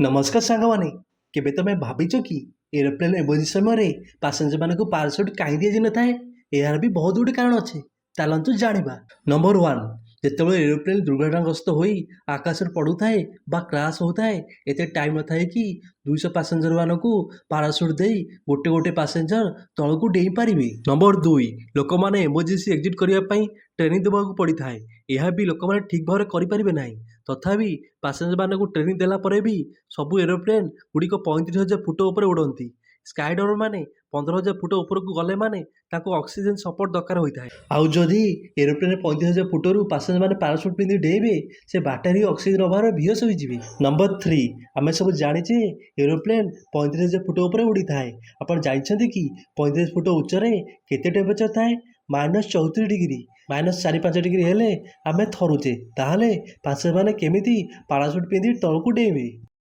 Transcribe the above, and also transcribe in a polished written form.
नमस्कार सांगमाने केबे तमे भाविच कि एरोप्लेन इमर्जेंसी समय पासेंजर मानक पाराशूट कहीं दि न थाए यार भी बहुत गुड कारण अच्छे चलतु जाना। नंबर वन, जिते एरोप्लेन दुर्घटनाग्रस्त हो आकाश पड़ू थाए क्राश होता है एत टाइम न थाए कि 200 पासेंजर मानक पाराशूट दे गोटे गोटे पासेंजर तलू डेई पारे। नंबर दुई, लोक मैंने इमर्जेंसी एग्जिट करने ट्रेनिंग देवाक पड़ता है। यह भी लोक मैंने ठीक भाव करें ना, तथापि पासेंजर मानक ट्रेनिंग देला परे भी सबू एरोप्लेन गुड़िक 35,000 फुट उपर उड़ती। स्काइडर माने 15,000 फुट उपरकू गले माने ताको ऑक्सीजन सपोर्ट दरकार होता है। आउ जदि एरोप्लेन 35,000 फुटरू पासेंजर माने पाराशूट पिंधि डेइबे से बाटरी ऑक्सीजन अभाव बेहोश होइजिबे। नंबर थ्री, आमे सब जानिचे एरोप्लेन 35,000 फुट उपर उड़ी थाए। आपण जानिछन्ति कि 35 फुट उच्चरे केते टेम्परेचर थाए? -34 डिग्री। -4-5 डिग्री हेले आमे थरुचे, ताहले पासेंजर माने केमिति पाराशूट पिंधि तळकू डेइबे।